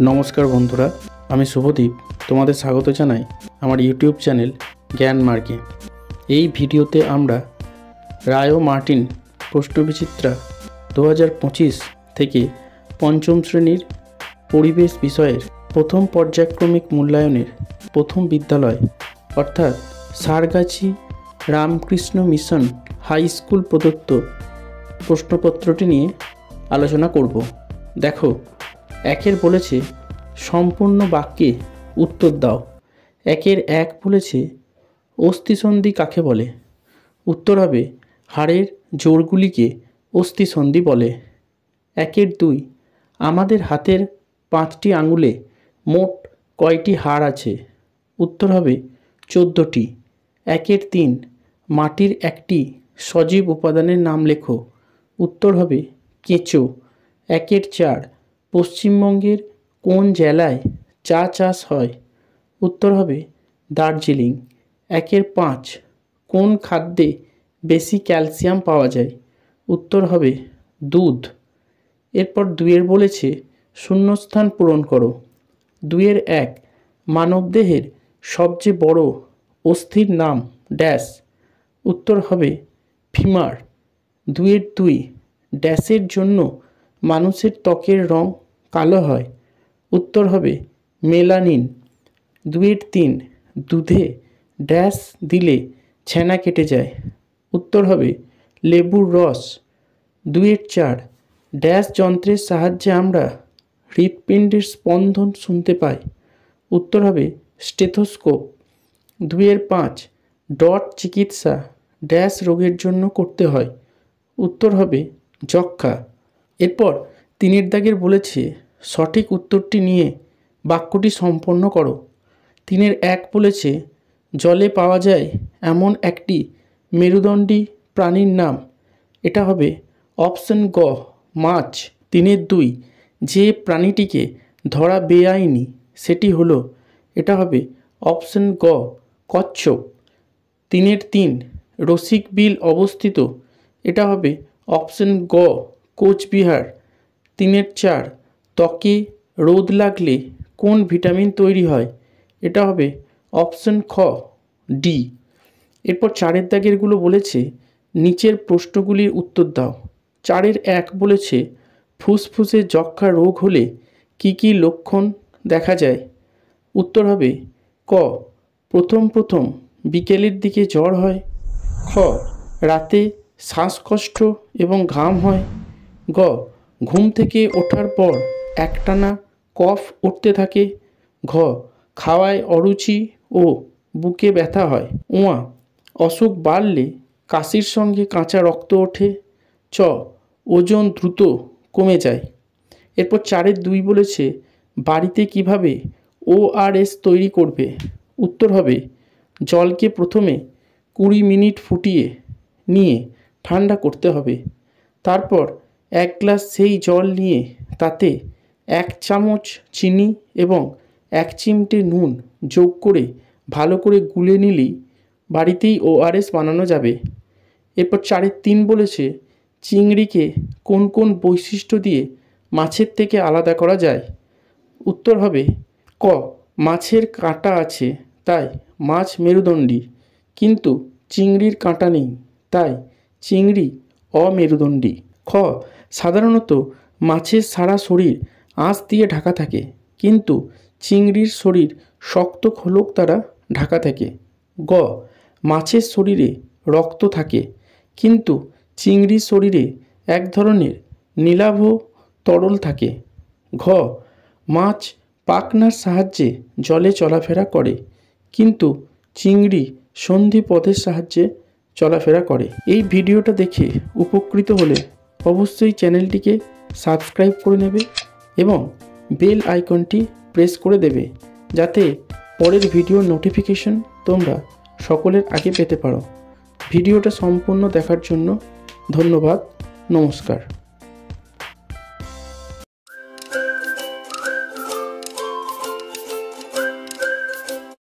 নমস্কার বন্ধুরা, আমি শুভদীপ তোমাদের স্বাগত জানাই আমার ইউটিউব চ্যানেল জ্ঞান মার্গে। এই ভিডিওতে আমরা রায় ও মার্টিন প্রশ্নবিচিত্রা 2025 থেকে পঞ্চম শ্রেণীর পরিবেশ বিষয়ের প্রথম পর্যায়ক্রমিক মূল্যায়নের প্রথম বিদ্যালয় অর্থাৎ Sargachhi Ramakrishna Mission High School প্রদত্ত প্রশ্নপত্রটি নিয়ে আলোচনা করব। দেখো, একের বলেছে সম্পূর্ণ বাক্যে উত্তর দাও। একের এক বলেছে অস্থিসন্ধি কাকে বলে? উত্তর হবে হাড়ের জোড়গুলিকে অস্থিসন্ধি বলে। একের দুই, আমাদের হাতের 5টি আঙুলে মোট কয়টি হাড় আছে? উত্তর হবে 14টি। একের তিন, মাটির একটি সজীব উপাদানের নাম লেখো। উত্তর হবে কেঁচো। একের চার, পশ্চিমবঙ্গের কোন জেলায় চা চাষ হয়? উত্তর হবে দার্জিলিং। একের পাঁচ, কোন খাদ্যে বেশি ক্যালসিয়াম পাওয়া যায়? উত্তর হবে দুধ। এরপর দুইয়ের বলেছে শূন্যস্থান পূরণ করো। দুইয়ের এক, মানবদেহের সবচেয়ে বড় অস্থির নাম ড্যাশ। উত্তর হবে ফিমার। দুইয়ের দুই, ড্যাশের জন্য মানুষের ত্বকের রং কালো হয়? উত্তর হবে মেলানিন। দুইয়ের তিন, দুধে ড্যাশ দিলে ছানা কেটে যায়? উত্তর হবে লেবুর রস। দুইয়ের চার, ড্যাশ যন্ত্রের সাহায্যে আমরা হৃৎপিণ্ডের স্পন্দন শুনতে পাই? উত্তর হবে স্টেথোস্কোপ। দুইয়ের পাঁচ, ডট চিকিৎসা ড্যাশ রোগের জন্য করতে হয়? উত্তর হবে যক্ষ্মা। এরপর তিনের দাগের বলেছে সঠিক উত্তরটি নিয়ে বাক্যটি সম্পন্ন করো। তিনের এক বলেছে জলে পাওয়া যায় এমন একটি মেরুদণ্ডী প্রাণীর নাম। এটা হবে অপশন গ মাছ। তিনের দুই, যে প্রাণীটিকে ধরা বেআইনি সেটি হলো? এটা হবে অপশন গ কচ্ছপ। তিনের তিন, রসিক বিল অবস্থিত? এটা হবে অপশন গ কোচবিহার। তিনের চার, ত্বকে রোদ লাগলে কোন ভিটামিন তৈরি হয়? এটা হবে অপশন খ ডি। এরপর চারের দাগেরগুলো বলেছে নিচের প্রশ্নগুলির উত্তর দাও। চারের এক বলেছে ফুসফুসে যক্ষ্মা রোগ হলে কি কি লক্ষণ দেখা যায়? উত্তর হবে ক প্রথম বিকেলের দিকে জ্বর হয়। খ রাতে শ্বাসকষ্ট এবং ঘাম হয়। গ ঘুম থেকে ওঠার পর একটানা কফ উঠতে থাকে। ঘ খাওয়ায় অরুচি ও বুকে ব্যথা হয়। উয়া অসুখ বাড়লে কাশির সঙ্গে কাঁচা রক্ত ওঠে। চ ওজন দ্রুত কমে যায়। এরপর চারের দুই বলেছে বাড়িতে কিভাবে ORS তৈরি করবে? উত্তর হবে জলকে প্রথমে 20 মিনিট ফুটিয়ে নিয়ে ঠান্ডা করতে হবে। তারপর 1 গ্লাস সেই জল নিয়ে তাতে 1 চামচ চিনি এবং 1 চিমটে নুন যোগ করে ভালো করে গুলে নিলেই বাড়িতেই ORS বানানো যাবে। এরপর চারের তিন বলেছে চিংড়িকে কোন কোন বৈশিষ্ট্য দিয়ে মাছের থেকে আলাদা করা যায়? উত্তর হবে ক মাছের কাঁটা আছে তাই মাছ মেরুদণ্ডী, কিন্তু চিংড়ির কাঁটা নেই তাই চিংড়ি অমেরুদণ্ডী। খ সাধারণত মাছের সারা শরীর আঁশ দিয়ে ঢাকা থাকে, কিন্তু চিংড়ির শরীর শক্ত খোলক দ্বারা ঢাকা থাকে। গ মাছের শরীরে রক্ত থাকে, কিন্তু চিংড়ির শরীরে এক ধরনের নীলাভ তরল থাকে। ঘ মাছ পাখনার সাহায্যে জলে চলাফেরা করে, কিন্তু চিংড়ি সন্ধিপথের সাহায্যে চলাফেরা করে। এই ভিডিওটা দেখে উপকৃত হলে অবশ্যই চ্যানেলটিকে সাবস্ক্রাইব করে নেবে এবং বেল আইকনটি প্রেস করে দেবে, যাতে পরের ভিডিওর নোটিফিকেশন তোমরা সকলের আগে পেতে পারো। ভিডিওটা সম্পূর্ণ দেখার জন্য ধন্যবাদ। নমস্কার।